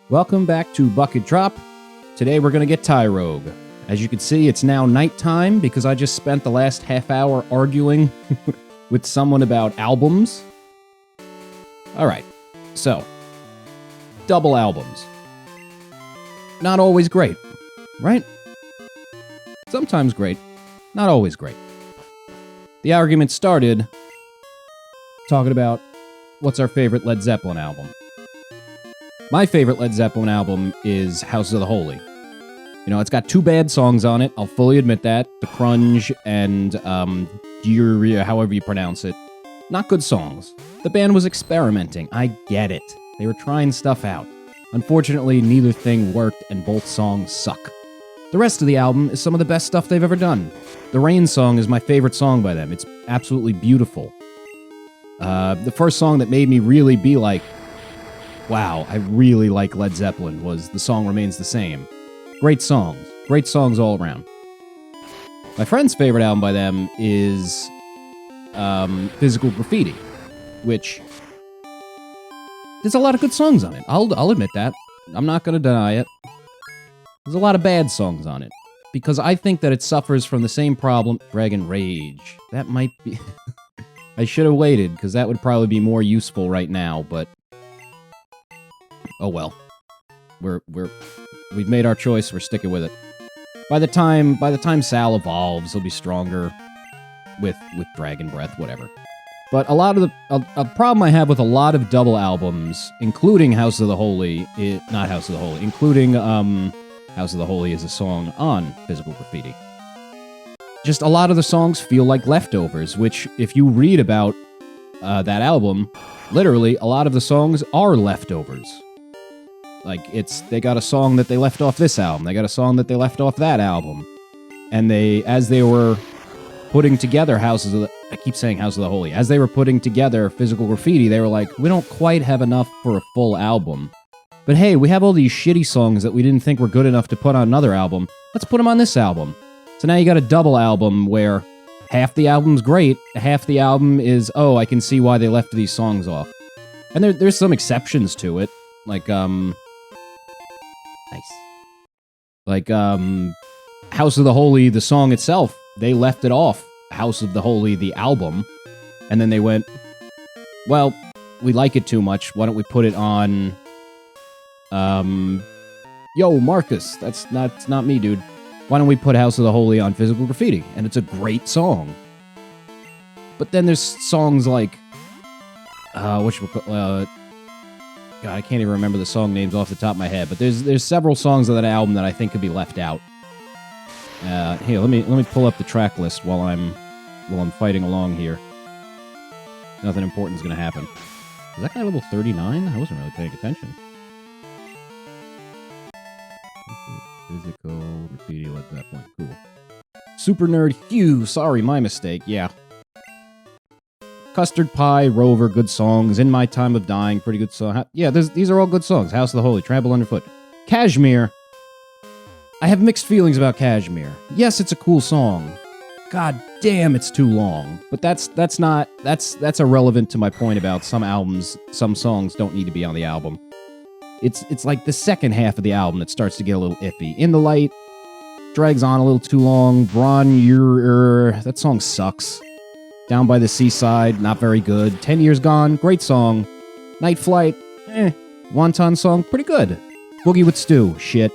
Welcome back to Bucket Drop. Today we're going to get Tyrogue. As you can see, it's now nighttime because I just spent the last half hour arguing with someone about albums. Alright, so, double albums. Not always great, right? Sometimes great, not always great. The argument started talking about what's our favorite Led Zeppelin album. My favorite Led Zeppelin album is House of the Holy. You know, it's got two bad songs on it, I'll fully admit that. The Crunge and, however you pronounce it. Not good songs. The band was experimenting, I get it. They were trying stuff out. Unfortunately, neither thing worked and both songs suck. The rest of the album is some of the best stuff they've ever done. The Rain song is my favorite song by them. It's absolutely beautiful. The first song that made me really be like, wow, I really like Led Zeppelin was The Song Remains the Same. Great songs all around. My friend's favorite album by them is Physical Graffiti, which there's a lot of good songs on it. I'll admit that. I'm not going to deny it. There's a lot of bad songs on it because I think that it suffers from the same problem. Dragon Rage. That might be. I should have waited because that would probably be more useful right now, but oh well. We've made our choice, we're sticking with it. By the time Sal evolves, he'll be stronger with Dragon Breath, whatever. But a problem I have with a lot of double albums, including House of the Holy, not House of the Holy, including House of the Holy is a song on Physical Graffiti. Just a lot of the songs feel like leftovers, which if you read about that album, literally a lot of the songs are leftovers. Like, they got a song that they left off this album, they got a song that they left off that album. And as they were putting together I keep saying House of the Holy, as they were putting together Physical Graffiti, they were like, we don't quite have enough for a full album. But hey, we have all these shitty songs that we didn't think were good enough to put on another album. Let's put them on this album. So now you got a double album where half the album's great, half the album is, oh, I can see why they left these songs off. And there's some exceptions to it, like, nice. Like, House of the Holy, the song itself, they left it off House of the Holy, the album, and then they went, well, we like it too much, why don't we put it on, yo, Marcus, that's not me, dude. Why don't we put House of the Holy on Physical Graffiti? And it's a great song. But then there's songs like, God, I can't even remember the song names off the top of my head, but there's several songs of that album that I think could be left out. Here, let me pull up the track list while I'm fighting along here. Nothing important is gonna happen. Is that guy level 39? I wasn't really paying attention. Physical Graffiti, Led Zeppelin. Cool. Super Nerd Hugh. Sorry, my mistake. Yeah. Custard Pie, Rover, good songs. In My Time of Dying, pretty good song. Yeah, these are all good songs. House of the Holy, Trample Underfoot. Cashmere. I have mixed feelings about Cashmere. Yes, it's a cool song. God damn, it's too long. But that's irrelevant to my point about some albums, some songs don't need to be on the album. It's like the second half of the album that starts to get a little iffy. In the Light drags on a little too long. That song sucks. Down by the Seaside, not very good. 10 Years Gone, great song. Night Flight, Wonton song, pretty good. Boogie with Stew, shit.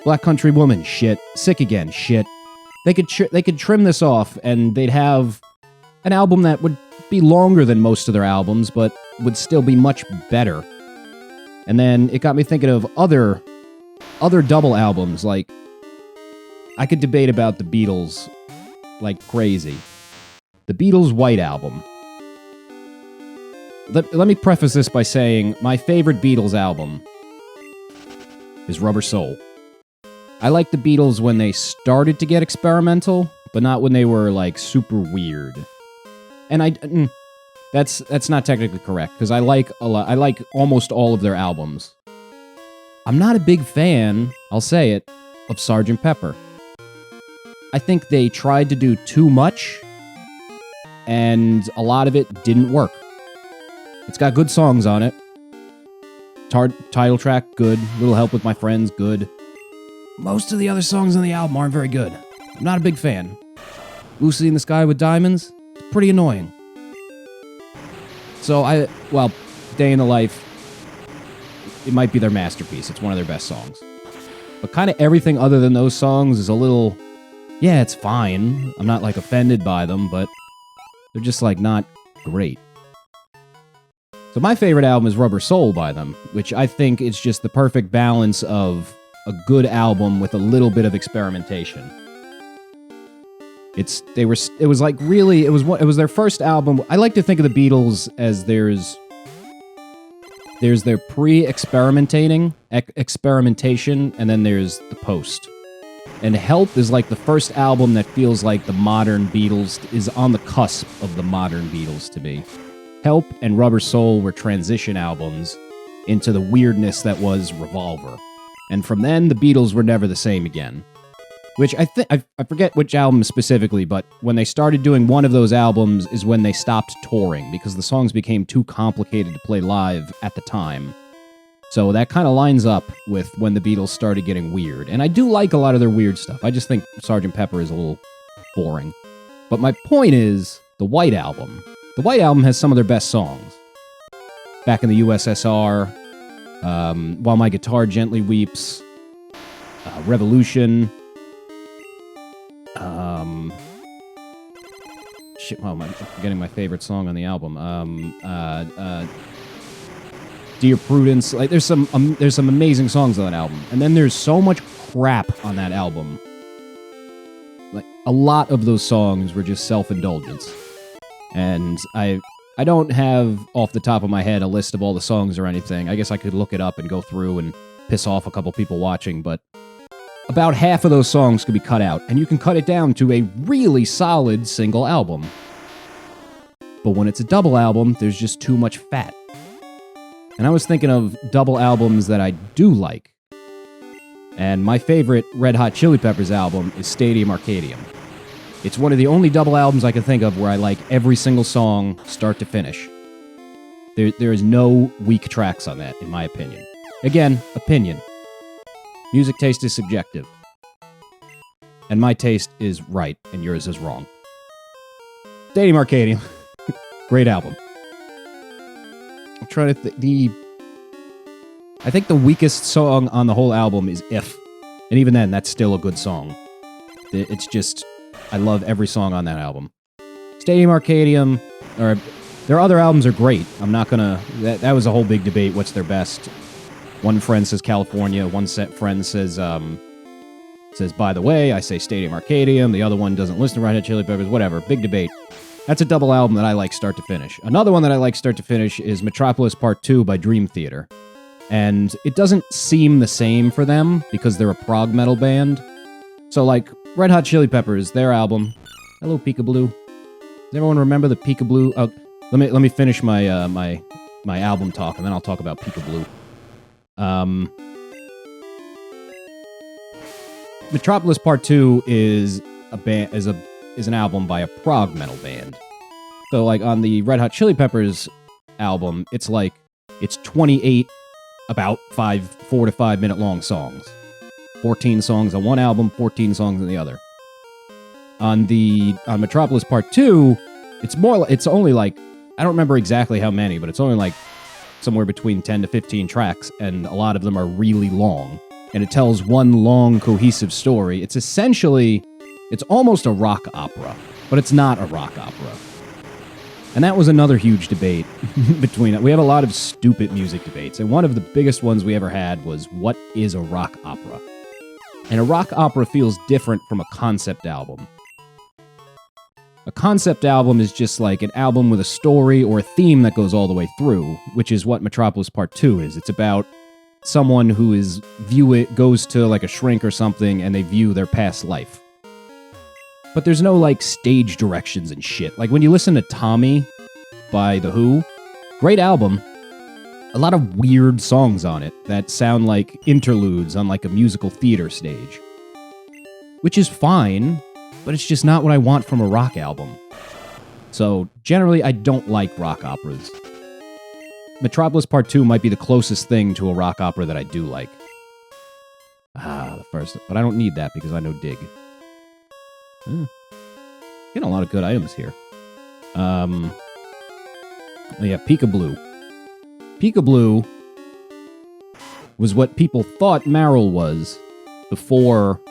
Black Country Woman, shit. Sick Again, shit. They could trim this off, and they'd have an album that would be longer than most of their albums, but would still be much better. And then it got me thinking of other double albums, like, I could debate about the Beatles like crazy. The Beatles' White Album. Let me preface this by saying my favorite Beatles album is Rubber Soul. I like the Beatles when they started to get experimental, but not when they were, like, super weird. And that's not technically correct, because I like almost all of their albums. I'm not a big fan, I'll say it, of Sgt. Pepper. I think they tried to do too much, and a lot of it didn't work. It's got good songs on it, Title track, good. Little Help with My Friends, good. Most of the other songs on the album aren't very good. I'm not a big fan. Lucy in the Sky with Diamonds, it's pretty annoying. So Day in the Life, it might be their masterpiece. It's one of their best songs. But kind of everything other than those songs is a little, yeah, it's fine. I'm not, like, offended by them, but they're just, like, not great. So my favorite album is Rubber Soul by them, which I think is just the perfect balance of a good album with a little bit of experimentation. It was their first album. I like to think of the Beatles as there's their experimentation, and then there's the post. And Help is like the first album that feels like the modern Beatles, is on the cusp of the modern Beatles to me. Help and Rubber Soul were transition albums into the weirdness that was Revolver. And from then, the Beatles were never the same again. Which I forget which album specifically, but when they started doing one of those albums is when they stopped touring, because the songs became too complicated to play live at the time. So that kind of lines up with when the Beatles started getting weird. And I do like a lot of their weird stuff. I just think Sgt. Pepper is a little boring. But my point is, the White Album. The White Album has some of their best songs. Back in the USSR, While My Guitar Gently Weeps, Revolution, I'm forgetting my favorite song on the album. Dear Prudence. Like, there's some amazing songs on that album, and then there's so much crap on that album. Like, a lot of those songs were just self-indulgence, and I don't have off the top of my head a list of all the songs or anything. I guess I could look it up and go through and piss off a couple people watching, but about half of those songs could be cut out, and you can cut it down to a really solid single album. But when it's a double album, there's just too much fat. And I was thinking of double albums that I do like. And my favorite Red Hot Chili Peppers album is Stadium Arcadium. It's one of the only double albums I can think of where I like every single song, start to finish. There is no weak tracks on that, in my opinion. Again, opinion. Music taste is subjective. And my taste is right, and yours is wrong. Stadium Arcadium. Great album. I'm trying to I think the weakest song on the whole album is If. And even then, that's still a good song. It's just, I love every song on that album. Stadium Arcadium, or their other albums are great. I'm not gonna, that was a whole big debate, what's their best. One friend says California, one friend says, by the way, I say Stadium Arcadium, the other one doesn't listen to Red Hot Chili Peppers, whatever, big debate. That's a double album that I like start to finish. Another one that I like start to finish is Metropolis Part 2 by Dream Theater. And it doesn't seem the same for them because they're a prog metal band. So, like, Red Hot Chili Peppers, their album. Hello, Peekaboo. Does everyone remember the Peekaboo? Oh, let me finish my my album talk, and then I'll talk about Peekaboo. Metropolis Part 2 is an album by a prog metal band. So, like, on the Red Hot Chili Peppers album, it's 28 about 4 to 5 minute long songs. 14 songs on one album, 14 songs on the other. On Metropolis Part 2, it's only like, I don't remember exactly how many, but it's only like somewhere between 10 to 15 tracks, and a lot of them are really long. And it tells one long, cohesive story. It's almost a rock opera, but it's not a rock opera. And that was another huge debate between it. We have a lot of stupid music debates, and one of the biggest ones we ever had was, what is a rock opera? And a rock opera feels different from a concept album. A concept album is just like an album with a story or a theme that goes all the way through, which is what Metropolis Part 2 is. It's about someone who goes to like a shrink or something, and they view their past life. But there's no, like, stage directions and shit. Like, when you listen to Tommy by The Who, great album, a lot of weird songs on it that sound like interludes on, like, a musical theater stage. Which is fine, but it's just not what I want from a rock album. So, generally, I don't like rock operas. Metropolis Part 2 might be the closest thing to a rock opera that I do like. The first. But I don't need that because I know Dig. Getting a lot of good items here. Oh yeah, Peekaboo. Peekaboo was what people thought Marill was before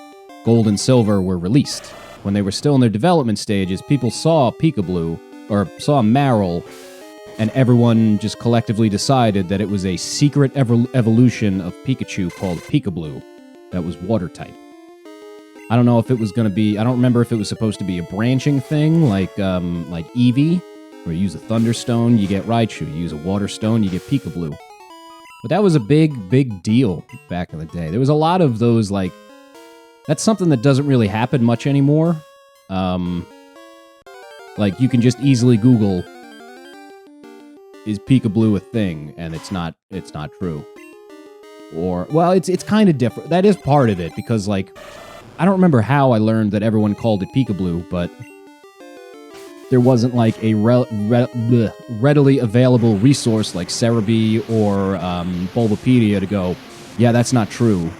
Gold and Silver were released. When they were still in their development stages, people saw Peekaboo, or saw Marill, and everyone just collectively decided that it was a secret evolution of Pikachu called Peekaboo that was water type. I don't know if it was going to be... I don't remember if it was supposed to be a branching thing, like Eevee, where you use a Thunderstone, you get Raichu. You use a Water Stone, you get Peekaboo. But that was a big deal back in the day. There was a lot of those, like... That's something that doesn't really happen much anymore. Like, you can just easily Google, is Peekaboo a thing? And it's not true. Or, well, it's kind of different. That is part of it, because, like, I don't remember how I learned that everyone called it Peekaboo, but there wasn't, like, a readily available resource like Cerebi or Bulbapedia to go, yeah, that's not true.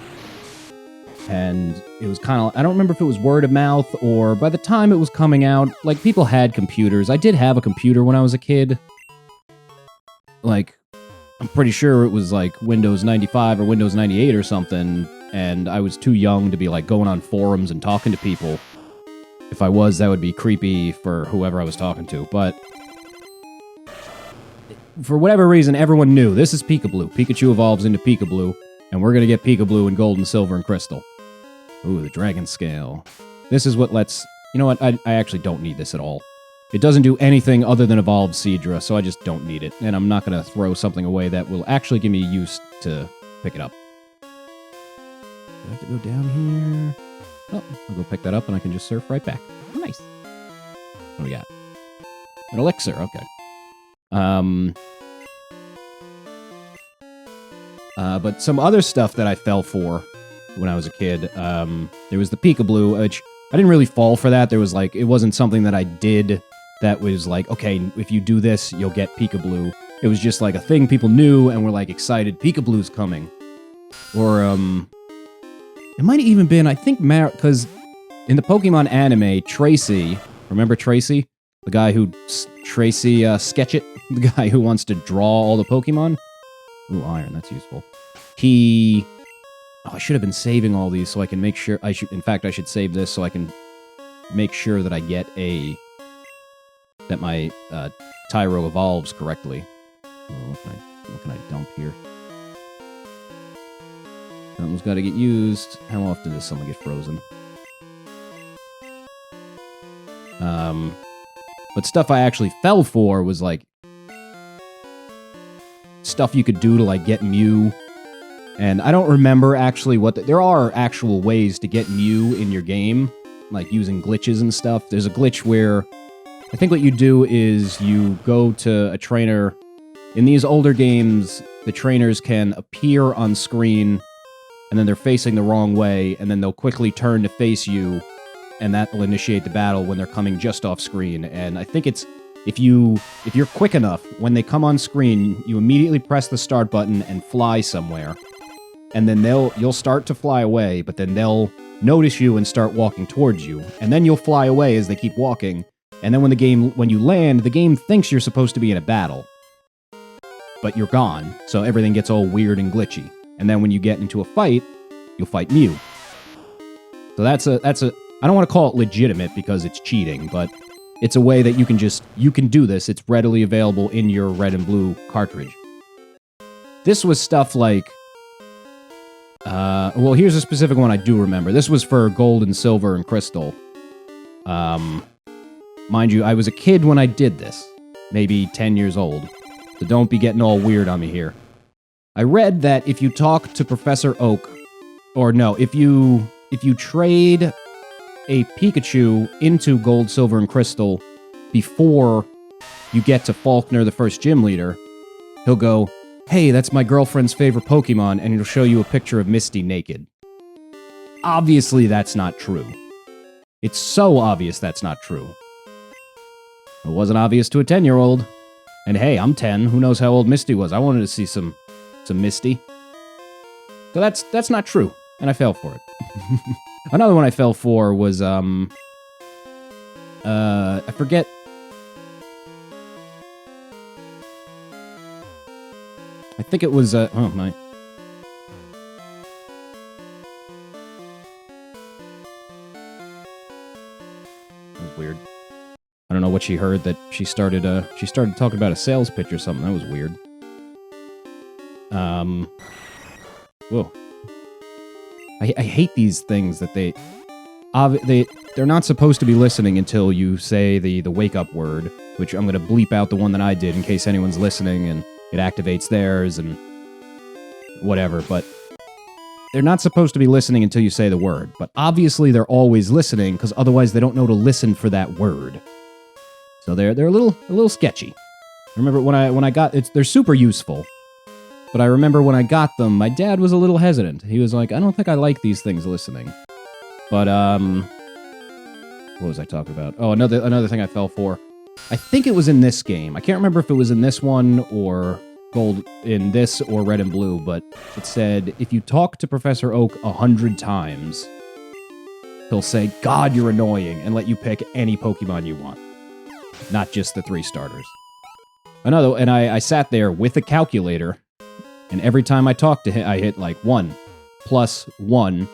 And it was kind of, I don't remember if it was word of mouth or by the time it was coming out, like, people had computers. I did have a computer when I was a kid. Like, I'm pretty sure it was, like, Windows 95 or Windows 98 or something, and I was too young to be, like, going on forums and talking to people. If I was, that would be creepy for whoever I was talking to, but for whatever reason, everyone knew, this is Peekaboo. Pikachu evolves into Peekaboo, and we're gonna get Peekaboo in Gold and Silver and Crystal. Ooh, the Dragon Scale. This is what lets... You know what? I actually don't need this at all. It doesn't do anything other than evolve Seadra, so I just don't need it. And I'm not going to throw something away that will actually give me use to pick it up. Do I have to go down here? Oh, I'll go pick that up and I can just surf right back. Oh, nice. What do we got? An elixir, okay. But some other stuff that I fell for when I was a kid, there was the Peekaboo, which I didn't really fall for that. There was, like, it wasn't something that I did that was like, okay, if you do this, you'll get Peekaboo. It was just like a thing people knew and were, like, excited, Peekaboo's coming. Or, it might have even been, I think, because in the Pokemon anime, Tracy, remember Tracy? The guy who, Tracy Sketchit? The guy who wants to draw all the Pokemon? Ooh, iron, that's useful. I should have been saving all these so I can make sure... In fact, I should save this so I can make sure that I get that my Tyro evolves correctly. Oh, what can I dump here? Something's got to get used. How often does something get frozen? But stuff I actually fell for was, like, stuff you could do to, like, get Mew. And I don't remember actually there are actual ways to get Mew in your game, like using glitches and stuff. There's a glitch where I think what you do is you go to a trainer. In these older games, the trainers can appear on screen and then they're facing the wrong way, and then they'll quickly turn to face you, and that will initiate the battle when they're coming just off screen. And I think it's if you're quick enough, when they come on screen, you immediately press the start button and fly somewhere. And then you'll start to fly away, but then they'll notice you and start walking towards you. And then you'll fly away as they keep walking. And then when you land, the game thinks you're supposed to be in a battle. But you're gone, so everything gets all weird and glitchy. And then when you get into a fight, you'll fight Mew. So that's a I don't want to call it legitimate because it's cheating, but it's a way that you can do this. It's readily available in your red and blue cartridge. This was stuff like well, here's a specific one I do remember. This was for Gold and Silver and Crystal. Mind you, I was a kid when I did this. Maybe 10 years old. So don't be getting all weird on me here. I read that if you talk to Professor Oak, or no, if you trade a Pikachu into Gold, Silver, and Crystal before you get to Faulkner, the first gym leader, he'll go, hey, that's my girlfriend's favorite Pokemon, and it'll show you a picture of Misty naked. Obviously, that's not true. It's so obvious that's not true. It wasn't obvious to a 10-year-old. And hey, I'm 10. Who knows how old Misty was? I wanted to see some Misty. So that's not true, and I fell for it. Another one I fell for was I forget. I think it was oh my. That was weird. I don't know what she heard that she started talking about a sales pitch or something. That was weird. Whoa. I hate these things that they're not supposed to be listening until you say the wake up word, which I'm gonna bleep out the one that I did in case anyone's listening and it activates theirs and whatever, but they're not supposed to be listening until you say the word. But obviously they're always listening because otherwise they don't know to listen for that word. So they're a little sketchy. I remember when I got they're super useful. But I remember when I got them, my dad was a little hesitant. He was like, I don't think I like these things listening. But, what was I talking about? Oh, another thing I fell for. I think it was in this game. I can't remember if it was in this one or in this or Red and Blue, but it said, if you talk to Professor Oak 100 times, he'll say, God, you're annoying, and let you pick any Pokemon you want. Not just the 3 starters. And I sat there with a calculator. And every time I talked to him, I hit like 1 plus 1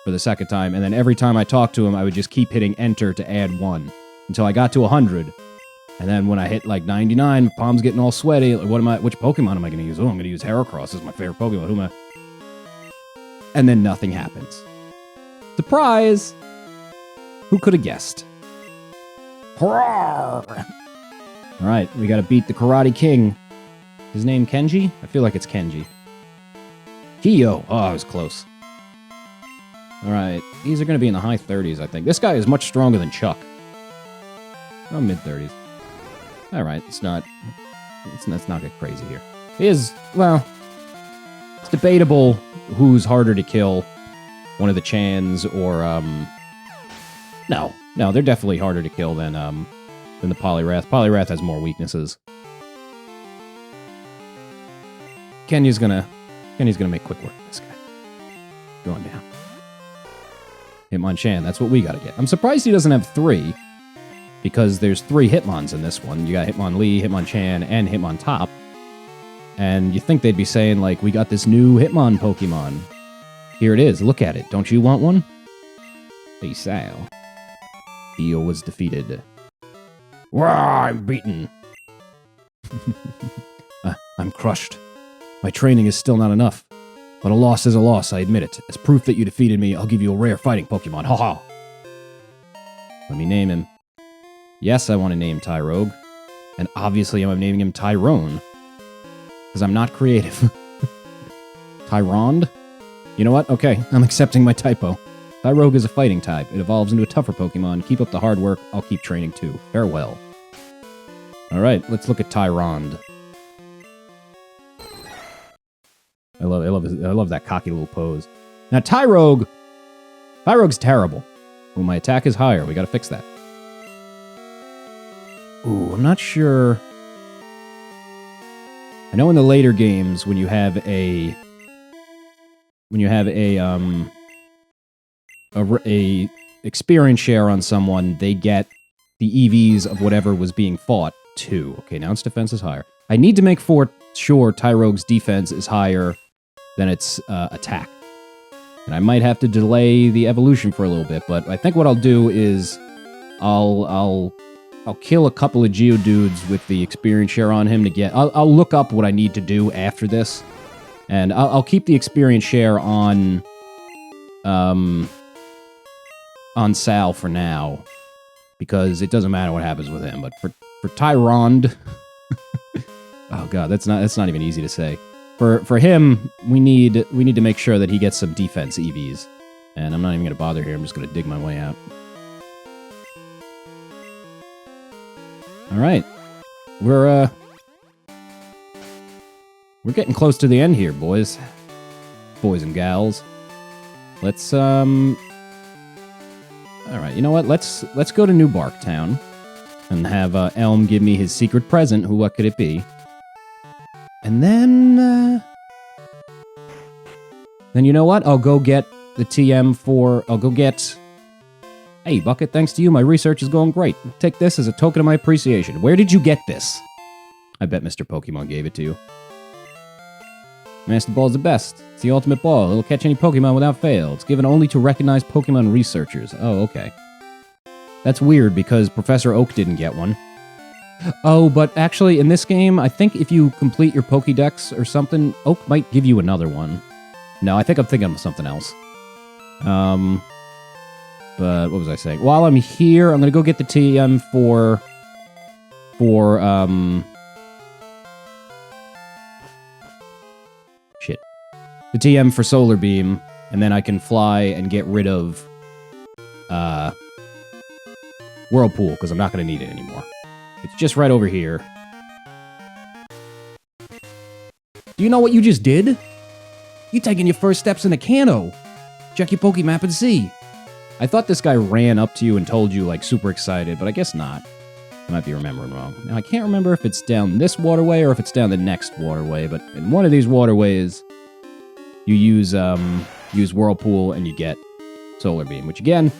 for the second time. And then every time I talked to him, I would just keep hitting enter to add 1 until I got to 100. And then when I hit like 99, my palm's getting all sweaty. Like, which Pokemon am I going to use? Oh, I'm going to use Heracross as my favorite Pokemon. Who am I? And then nothing happens. Surprise! Who could have guessed? Hurrah! All right, we got to beat the Karate King. His name Kenji? I feel like it's Kenji. Kiyo. Oh, I was close. Alright, these are going to be in the high 30s, I think. This guy is much stronger than Chuck. Oh, mid-30s. Alright, let's not get crazy here. He is, well, it's debatable who's harder to kill. One of the Chans or, No, they're definitely harder to kill than the Poliwrath. Poliwrath has more weaknesses. Kenya's gonna make quick work of this guy. Going down. Hitmonchan, that's what we gotta get. I'm surprised he doesn't have 3, because there's 3 Hitmons in this one. You got Hitmonlee, Hitmonchan, and Hitmontop. And you think they'd be saying, like, we got this new Hitmon Pokemon. Here it is, look at it. Don't you want one? Hey, Sal. Dio was defeated. Wah, I'm beaten. I'm crushed. My training is still not enough. But a loss is a loss, I admit it. As proof that you defeated me, I'll give you a rare fighting Pokemon. Ha ha! Let me name him. Yes, I want to name Tyrogue. And obviously I'm naming him Tyrone. Because I'm not creative. Tyrande? You know what? Okay, I'm accepting my typo. Tyrogue is a fighting type. It evolves into a tougher Pokemon. Keep up the hard work. I'll keep training too. Farewell. Alright, let's look at Tyrande. I love that cocky little pose. Now, Tyrogue's terrible. Well, my attack is higher. We gotta fix that. Ooh, I'm not sure. I know in the later games, when you have a experience share on someone, they get the EVs of whatever was being fought too. Okay, now its defense is higher. I need to make sure Tyrogue's defense is higher than its attack. And I might have to delay the evolution for a little bit, but I think what I'll do is I'll kill a couple of Geodudes with the experience share on him to get... I'll look up what I need to do after this, and I'll keep the experience share on Sal for now, because it doesn't matter what happens with him. But for Tyrande... oh god, that's not even easy to say. For him, we need to make sure that he gets some defense EVs. And I'm not even going to bother here. I'm just going to dig my way out. Alright. We're getting close to the end here, boys. Boys and gals. Let's, alright, you know what? Let's go to New Bark Town. And have Elm give me his secret present. What could it be? And then you know what? I'll go get the TM for... I'll go get... Hey, Bucket, thanks to you, my research is going great. Take this as a token of my appreciation. Where did you get this? I bet Mr. Pokemon gave it to you. Master Ball is the best. It's the ultimate ball. It'll catch any Pokemon without fail. It's given only to recognized Pokemon researchers. Oh, okay. That's weird, because Professor Oak didn't get one. Oh, but actually, in this game, I think if you complete your Pokédex or something, Oak might give you another one. No, I think I'm thinking of something else. But what was I saying? While I'm here, I'm gonna go get the TM for shit. The TM for Solar Beam, and then I can fly and get rid of Whirlpool, because I'm not gonna need it anymore. It's just right over here. Do you know what you just did? You taking your first steps in a cano. Check your Pokemap and see. I thought this guy ran up to you and told you, like, super excited, but I guess not. I might be remembering wrong. Now, I can't remember if it's down this waterway or if it's down the next waterway, but in one of these waterways, you use Whirlpool and you get Solar Beam, which, again,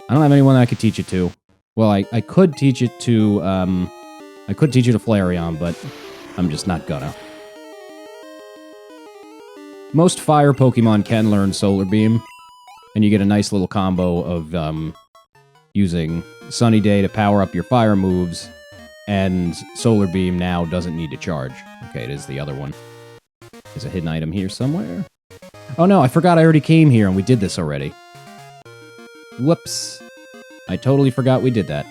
I don't have anyone that I could teach it to. Well, I could teach it to, Flareon, but I'm just not gonna. Most fire Pokemon can learn Solar Beam, and you get a nice little combo of using Sunny Day to power up your fire moves, and Solar Beam now doesn't need to charge. Okay, it is the other one. There's a hidden item here somewhere. Oh no, I forgot I already came here and we did this already. Whoops. I totally forgot we did that.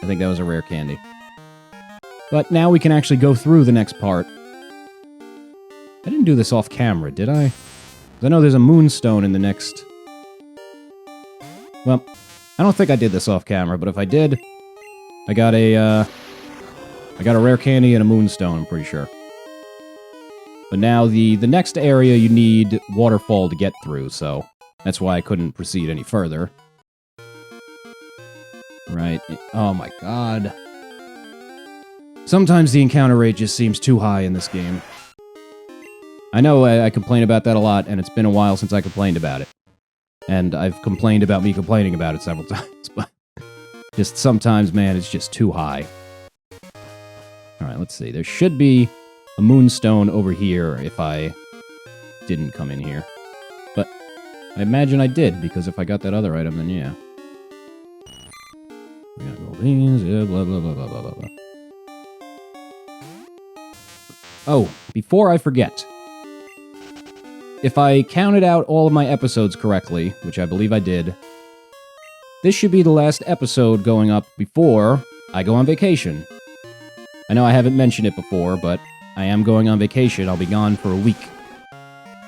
I think that was a rare candy. But now we can actually go through the next part. I didn't do this off camera, did I? 'Cause I know there's a moonstone in the next... Well, I don't think I did this off camera, but if I did, I got a rare candy and a moonstone, I'm pretty sure. But now the next area you need waterfall to get through, so that's why I couldn't proceed any further. Right. Oh my god. Sometimes the encounter rate just seems too high in this game. I know I complain about that a lot, and it's been a while since I complained about it. And I've complained about me complaining about it several times, but just sometimes, man, it's just too high. Alright, let's see. There should be a moonstone over here if I didn't come in here. But I imagine I did, because if I got that other item, then yeah. We got gold beans, yeah, blah, blah, blah, blah, blah, blah, blah. Oh, before I forget... If I counted out all of my episodes correctly, which I believe I did, this should be the last episode going up before I go on vacation. I know I haven't mentioned it before, but I am going on vacation. I'll be gone for a week.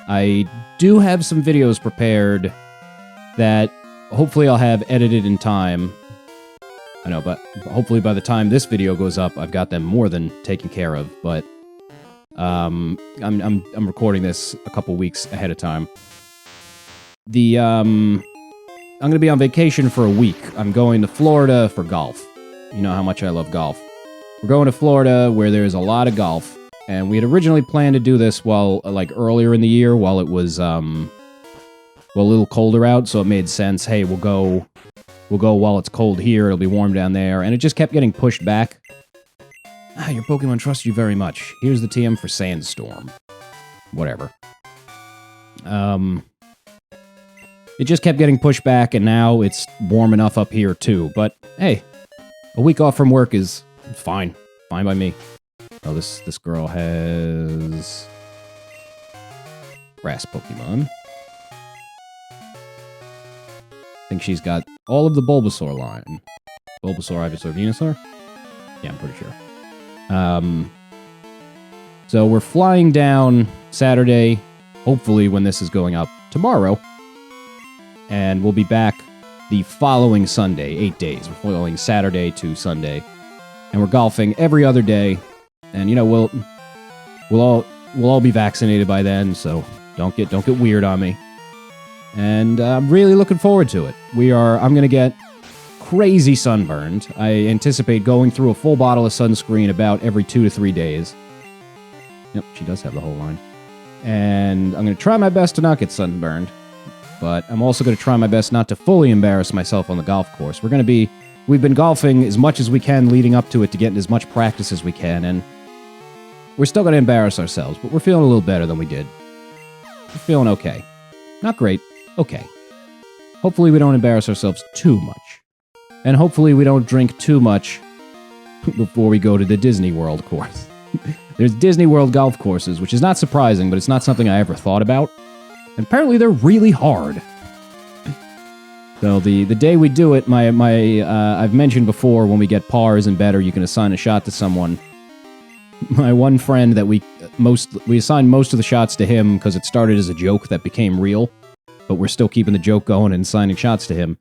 I do have some videos prepared that hopefully I'll have edited in time. I know, but hopefully by the time this video goes up, I've got them more than taken care of, but... I'm recording this a couple weeks ahead of time. I'm gonna be on vacation for a week. I'm going to Florida for golf. You know how much I love golf. We're going to Florida where there's a lot of golf, and we had originally planned to do this while, like, earlier in the year while it was, well, a little colder out, so it made sense. Hey, we'll go while it's cold here, it'll be warm down there, and it just kept getting pushed back. Ah, your Pokemon trusts you very much. Here's the TM for Sandstorm. Whatever. It just kept getting pushed back, and now it's warm enough up here, too. But, hey, a week off from work is fine. Fine by me. Oh, this girl has... Grass Pokemon. I think she's got all of the Bulbasaur line. Bulbasaur, Ivysaur, Venusaur? Yeah, I'm pretty sure. So we're flying down Saturday, hopefully when this is going up tomorrow, and we'll be back the following Sunday, 8 days. We're flying Saturday to Sunday, and we're golfing every other day, and you know, we'll all be vaccinated by then, so don't get weird on me. And I'm really looking forward to it. I'm gonna get crazy sunburned. I anticipate going through a full bottle of sunscreen about every 2 to 3 days. Yep, she does have the whole line. And I'm going to try my best to not get sunburned. But I'm also going to try my best not to fully embarrass myself on the golf course. We've been golfing as much as we can leading up to it to get in as much practice as we can, and we're still going to embarrass ourselves, but we're feeling a little better than we did. We're feeling okay. Not great, okay. Hopefully we don't embarrass ourselves too much. And hopefully we don't drink too much before we go to the Disney World course. There's Disney World golf courses, which is not surprising, but it's not something I ever thought about. And apparently they're really hard. So the day we do it, I've mentioned before, when we get pars and better, you can assign a shot to someone. My one friend that we assigned most of the shots to him because it started as a joke that became real, but we're still keeping the joke going and assigning shots to him.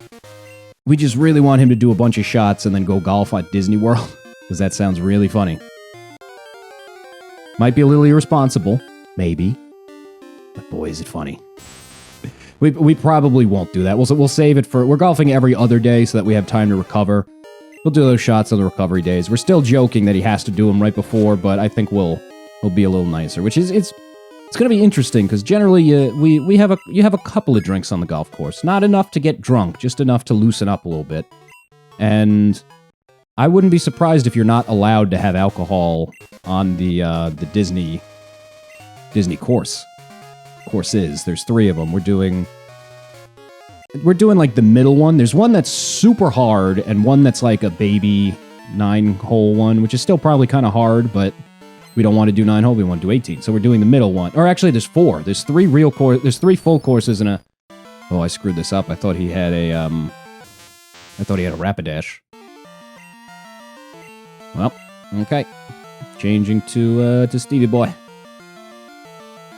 We just really want him to do a bunch of shots and then go golf at Disney World, because that sounds really funny. Might be a little irresponsible, maybe, but boy, is it funny. We probably won't do that. We'll save it for... We're golfing every other day so that we have time to recover. We'll do those shots on the recovery days. We're still joking that he has to do them right before, but I think we'll be a little nicer. Which is... It's going to be interesting, because generally you have a couple of drinks on the golf course. Not enough to get drunk, just enough to loosen up a little bit. And I wouldn't be surprised if you're not allowed to have alcohol on the Disney course. Courses. There's 3 of them. We're doing like the middle one. There's one that's super hard and one that's like a baby 9-hole one, which is still probably kind of hard, but we don't want to do 9-hole. We want to do 18. So we're doing the middle one. Or actually, there's 4. There's 3 there's 3 full courses and a... Oh, I screwed this up. I thought he had a Rapidash. Well, okay. Changing to Stevie Boy.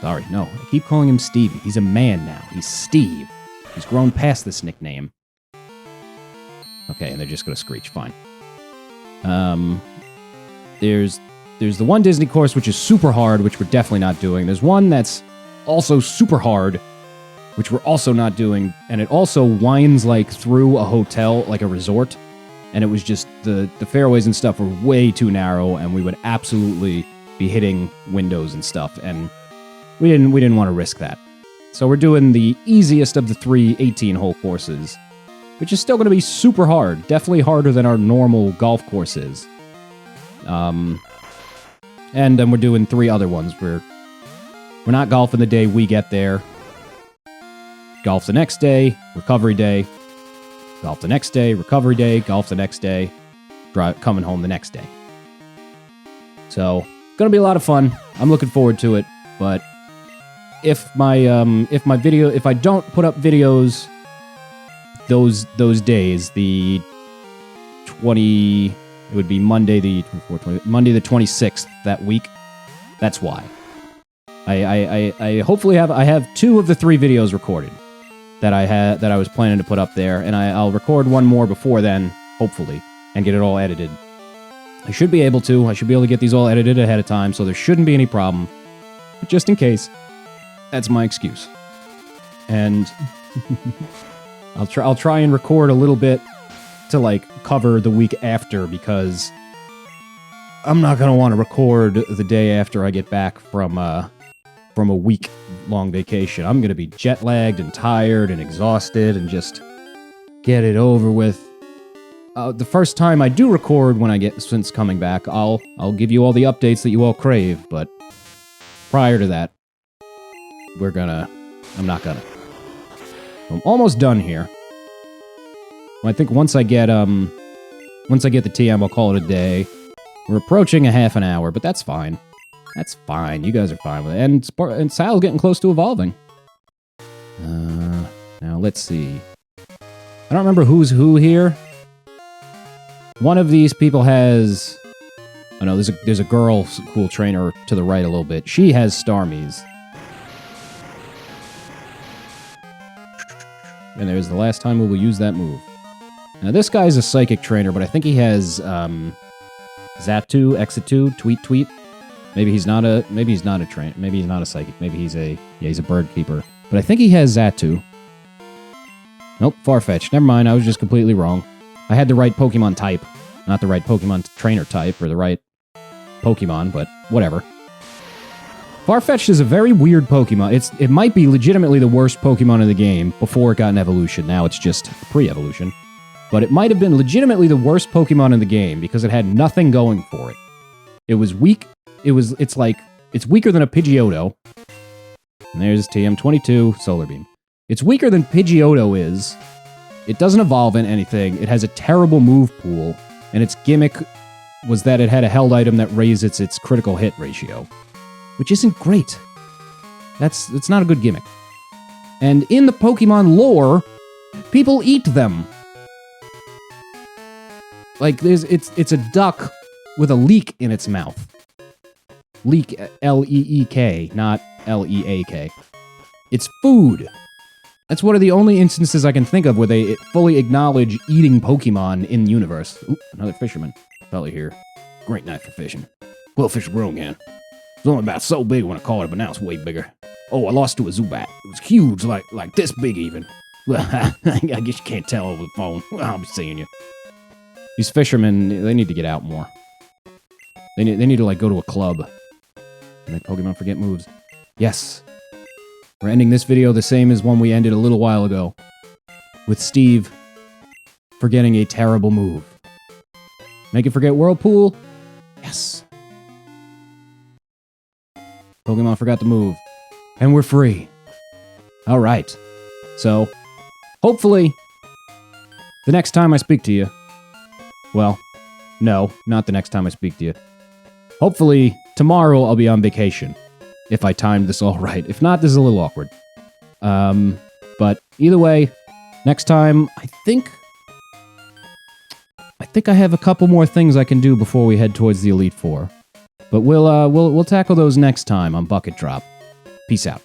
Sorry, no. I keep calling him Stevie. He's a man now. He's Steve. He's grown past this nickname. Okay, and they're just gonna screech. Fine. There's the one Disney course which is super hard, which we're definitely not doing. There's one that's also super hard, which we're also not doing, and it also winds like through a hotel, like a resort, and it was just the fairways and stuff were way too narrow, and we would absolutely be hitting windows and stuff, and we didn't want to risk that. So we're doing the easiest of the 3 18-hole courses, which is still going to be super hard. Definitely harder than our normal golf courses. And then we're doing 3 other ones. We're not golfing the day we get there. Golf the next day, recovery day. Golf the next day, recovery day. Golf the next day. Coming home the next day. So, going to be a lot of fun. I'm looking forward to it, but... If I don't put up videos those days, it would be Monday the 26th that week. That's why. I hopefully have 2 of the 3 videos recorded that I was planning to put up there, and I'll record one more before then, hopefully, and get it all edited. I should be able to get these all edited ahead of time, so there shouldn't be any problem. But just in case, that's my excuse. And I'll try and record a little bit to like cover the week after, because I'm not gonna want to record the day after I get back from a week-long vacation. I'm gonna be jet-lagged and tired and exhausted and just get it over with. The first time I do record since coming back, I'll give you all the updates that you all crave, but prior to that, I'm not gonna. I'm almost done here. Well, I think once I get the TM, I'll call it a day. We're approaching a half an hour, but that's fine. That's fine. You guys are fine with it. And Sal's getting close to evolving. Now let's see. I don't remember who's who here. One of these people has... Oh no, there's a girl cool trainer to the right a little bit. She has Starmies. And there's the last time we will use that move. Now this guy's a psychic trainer, but I think he has Zatu, Exitu, Tweet. Maybe he's not a trainer. Maybe he's not a psychic. Maybe he's a bird keeper. But I think he has Zatu. Nope, Farfetch'd. Never mind, I was just completely wrong. I had the right Pokemon type. Not the right Pokemon trainer type, or the right Pokemon, but whatever. Farfetch'd is a very weird Pokemon. It might be legitimately the worst Pokemon in the game before it got an evolution. Now it's just pre-evolution. But it might have been legitimately the worst Pokemon in the game because it had nothing going for it. It was weak. It's weaker than a Pidgeotto. And there's TM22, Solar Beam. It's weaker than Pidgeotto is. It doesn't evolve in anything. It has a terrible move pool. And its gimmick was that it had a held item that raised its critical hit ratio. Which isn't great. It's not a good gimmick. And in the Pokemon lore, people eat them. Like, it's a duck with a leek in its mouth. Leek, L-E-E-K, not L-E-A-K. It's food. That's one of the only instances I can think of where they fully acknowledge eating Pokemon in the universe. Ooh, another fisherman. Fella here. Great night for fishing. Quillfish grown again. It was only about so big when I caught it, but now it's way bigger. Oh, I lost to a Zubat. It was huge, like this big even. Well, I guess you can't tell over the phone. Well, I'll be seeing you. These fishermen, they need to get out more. They need to, like, go to a club. And make Pokemon forget moves. Yes. We're ending this video the same as one we ended a little while ago. With Steve forgetting a terrible move. Make it forget Whirlpool. Yes. Pokemon forgot the move. And we're free. Alright. So, hopefully, the next time I speak to you... Well, no, not the next time I speak to you. Hopefully, tomorrow I'll be on vacation. If I timed this all right. If not, this is a little awkward. But either way, next time, I think I have a couple more things I can do before we head towards the Elite Four. But we'll tackle those next time on Bucket Drop. Peace out.